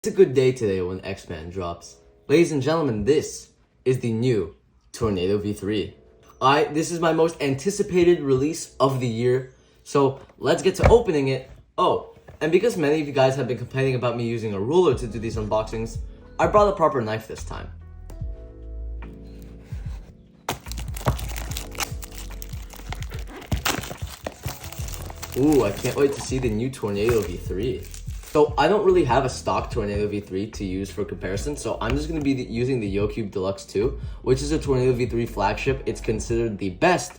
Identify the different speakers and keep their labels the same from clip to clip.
Speaker 1: It's a good day today when X-Man drops. Ladies and gentlemen, this is the new Tornado V3. This is my most anticipated release of the year, so let's get to opening it. Oh, and because many of you guys have been complaining about me using a ruler to do these unboxings, I brought a proper knife this time. Ooh, I can't wait to see the new Tornado V3. So I don't really have a stock Tornado V3 to use for comparison, so I'm just going to be using the YoCube Deluxe 2, which is a Tornado V3 flagship. It's considered the best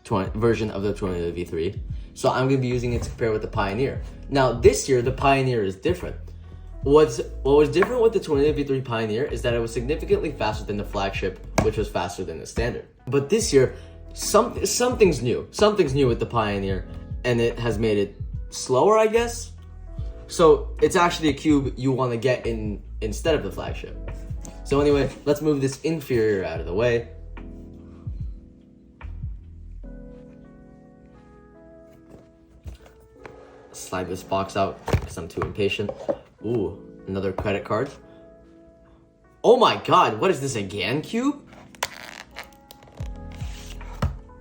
Speaker 1: version of the Tornado V3, so I'm going to be using it to compare with the Pioneer. Now this year, the Pioneer is different. What was different with the Tornado V3 Pioneer is that it was significantly faster than the flagship, which was faster than the standard. But this year, something's new. Something's new with the Pioneer, and it has made it slower, I guess. So it's actually a cube you want to get instead of the flagship. So anyway, let's move this inferior out of the way. Slide this box out because I'm too impatient. Ooh, another credit card. Oh my god, what is this, a GAN cube?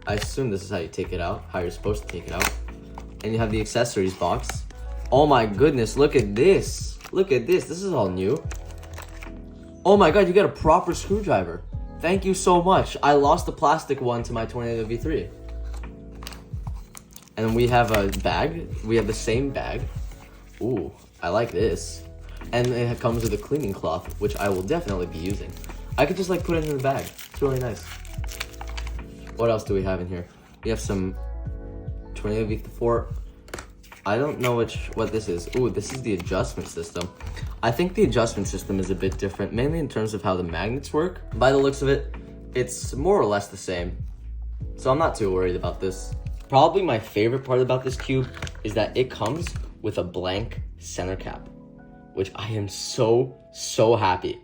Speaker 1: I assume this is how you take it out, how you're supposed to take it out. And you have the accessories box. Oh my goodness, look at this. Look at this. This is all new. Oh my god, you got a proper screwdriver. Thank you so much. I lost the plastic one to my Tornado V3. And we have a bag. We have the same bag. Ooh, I like this. And it comes with a cleaning cloth, which I will definitely be using. I could just like put it in the bag. It's really nice. What else do we have in here? We have some Tornado V4. I don't know what this is. Ooh, this is the adjustment system. I think the adjustment system is a bit different, mainly in terms of how the magnets work. By the looks of it, it's more or less the same. So I'm not too worried about this. Probably my favorite part about this cube is that it comes with a blank center cap, which I am so happy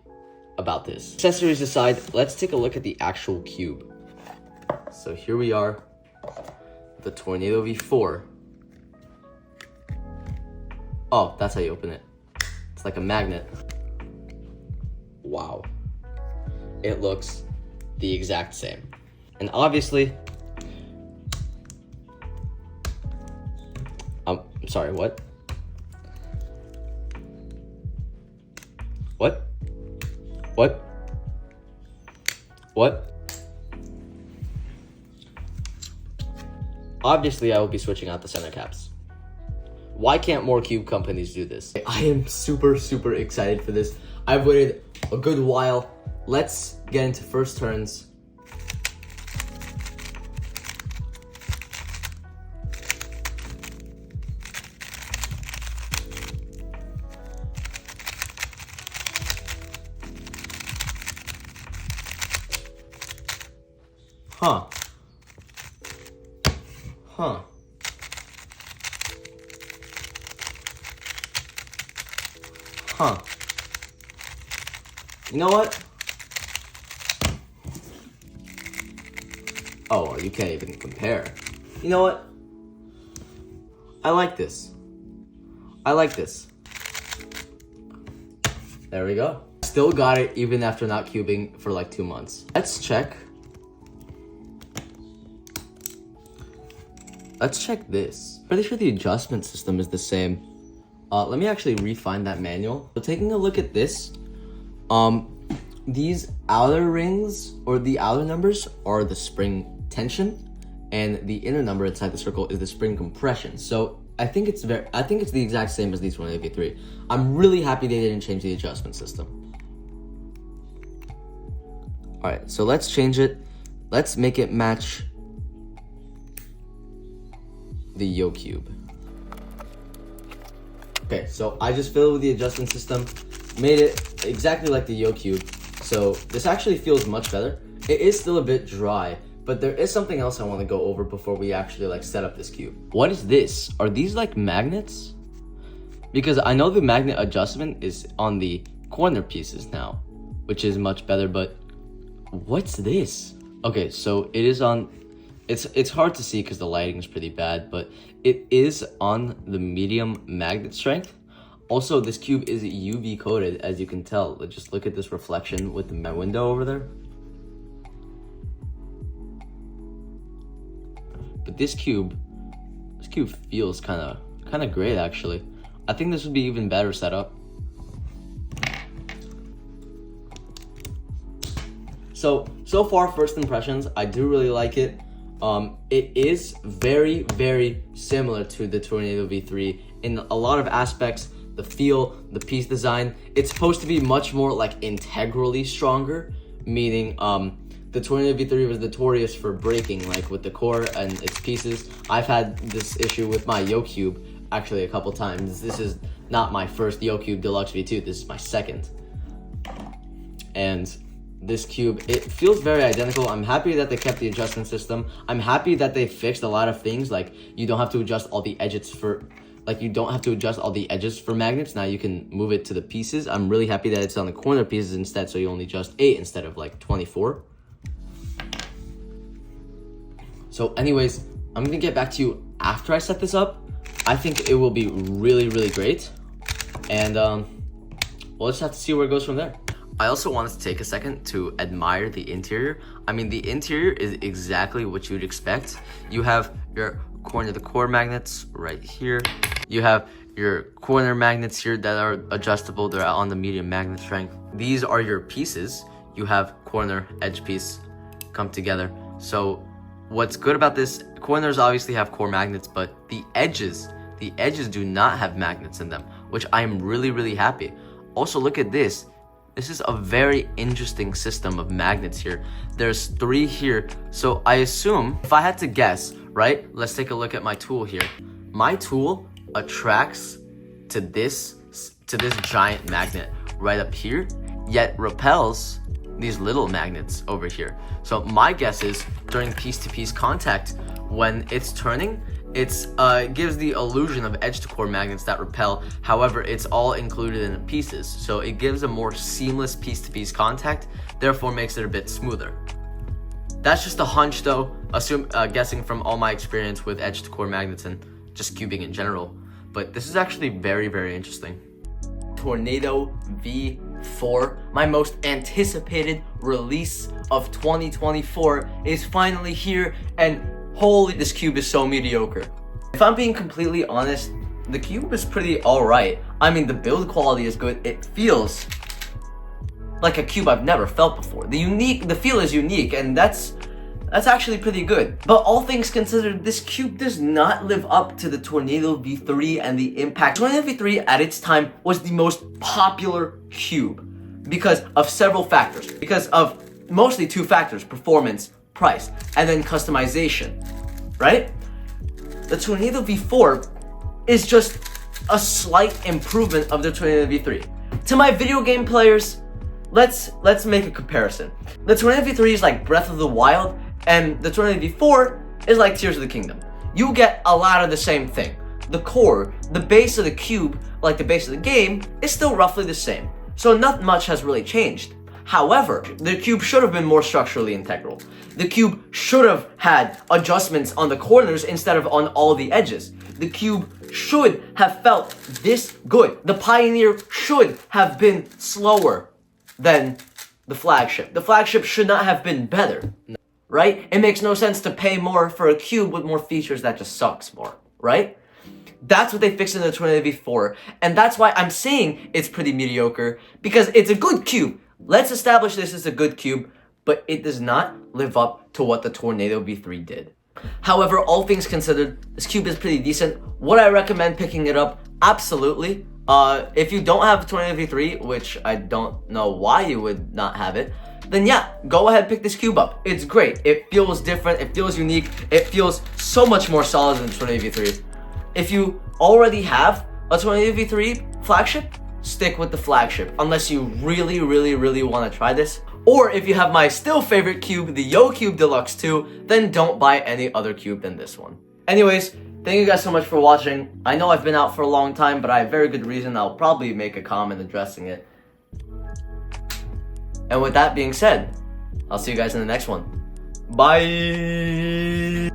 Speaker 1: about this. Accessories aside, let's take a look at the actual cube. So here we are, the Tornado V4. Oh, that's how you open it. It's like a magnet. Wow. It looks the exact same. And obviously, I'm sorry, what? What? What? What? Obviously, I will be switching out the center caps. Why can't more cube companies do this? I am super excited for this. I've waited a good while. Let's get into first turns. Huh. You know what? Oh, you can't even compare. You know what? I like this. I like this. There we go. Still got it even after not cubing for like 2 months. Let's check. Let's check this. Pretty sure the adjustment system is the same. Let me actually re-find that manual. So taking a look at this, these outer rings or the outer numbers are the spring tension, and the inner number inside the circle is the spring compression. So I think it's the exact same as these Tornado V3. I'm really happy they didn't change the adjustment system. All right, so let's change it. Let's make it match the YoCube. Okay, so I just fiddled with the adjustment system, made it exactly like the YoCube. So this actually feels much better. It is still a bit dry, but there is something else I want to go over before we actually like set up this cube. What is this? Are these like magnets? Because I know the magnet adjustment is on the corner pieces now, which is much better, but what's this? Okay, so it is on, it's hard to see because the lighting is pretty bad, but it is on the medium magnet strength. Also, this cube is UV coated, as you can tell. Just look at this reflection with my window over there. But this cube feels kind of great actually. I think this would be even better setup. So far, first impressions, I do really like it. It is very, very similar to the Tornado V3 in a lot of aspects. The feel, the piece design. It's supposed to be much more like integrally stronger, meaning the Tornado V3 was notorious for breaking, like with the core and its pieces. I've had this issue with my YoCube actually a couple times. This is not my first YoCube Deluxe V2, this is my second. And this cube, it feels very identical. I'm happy that they kept the adjustment system. I'm happy that they fixed a lot of things, like you don't have to adjust all the edges for magnets. Now you can move it to the pieces. I'm really happy that it's on the corner pieces instead, so you only adjust 8 instead of like 24. So anyways, I'm gonna get back to you after I set this up. I think it will be really, really great. And we'll just have to see where it goes from there. I also wanted to take a second to admire the interior. I mean, the interior is exactly what you'd expect. You have your corner to core magnets right here. You have your corner magnets here that are adjustable. They're on the medium magnet strength. These are your pieces. You have corner, edge piece come together. So what's good about this, corners obviously have core magnets, but the edges do not have magnets in them, which I am really, really happy. Also, look at this. This is a very interesting system of magnets here. There's 3 here. So I assume, if I had to guess, right? Let's take a look at my tool here. My tool attracts to this giant magnet right up here, yet repels these little magnets over here. So my guess is during piece-to-piece contact, when it's turning, it gives the illusion of edge-to-core magnets that repel. However, it's all included in the pieces, so it gives a more seamless piece-to-piece contact, therefore makes it a bit smoother. That's just a hunch though, guessing from all my experience with edge-to-core magnets and just cubing in general. But this is actually very, very interesting. Tornado V4, my most anticipated release of 2024, is finally here, and holy, this cube is so mediocre. If I'm being completely honest, the cube is pretty alright. I mean, the build quality is good. It feels like a cube I've never felt before. The feel is unique, and that's actually pretty good. But all things considered, this cube does not live up to the Tornado V3 and the impact. Tornado V3 at its time was the most popular cube because of several factors. Because of mostly 2 factors: performance, price, and then customization, right? The Tornado V4 is just a slight improvement of the Tornado V3. To my video game players, let's make a comparison. The Tornado V3 is like Breath of the Wild, and the Tornado V4 is like Tears of the Kingdom. You get a lot of the same thing. The core, the base of the cube, like the base of the game, is still roughly the same. So not much has really changed. However, the cube should have been more structurally integral. The cube should have had adjustments on the corners instead of on all the edges. The cube should have felt this good. The Pioneer should have been slower than the Flagship. The Flagship should not have been better, right? It makes no sense to pay more for a cube with more features that just sucks more, right? That's what they fixed in the Tornado V4, and that's why I'm saying it's pretty mediocre, because it's a good cube. Let's establish this as a good cube, but it does not live up to what the Tornado V3 did. However, all things considered, this cube is pretty decent. Would I recommend picking it up? Absolutely. If you don't have Tornado V3, which I don't know why you would not have it, then yeah, go ahead, pick this cube up. It's great. It feels different. It feels unique. It feels so much more solid than Tornado V3. If you already have a Tornado V3 Flagship, stick with the Flagship, unless you really, really, really want to try this. Or if you have my still favorite cube, the YoCube Deluxe 2, then don't buy any other cube than this one. Anyways, thank you guys so much for watching. I know I've been out for a long time, but I have very good reason. I'll probably make a comment addressing it. And with that being said, I'll see you guys in the next one. Bye!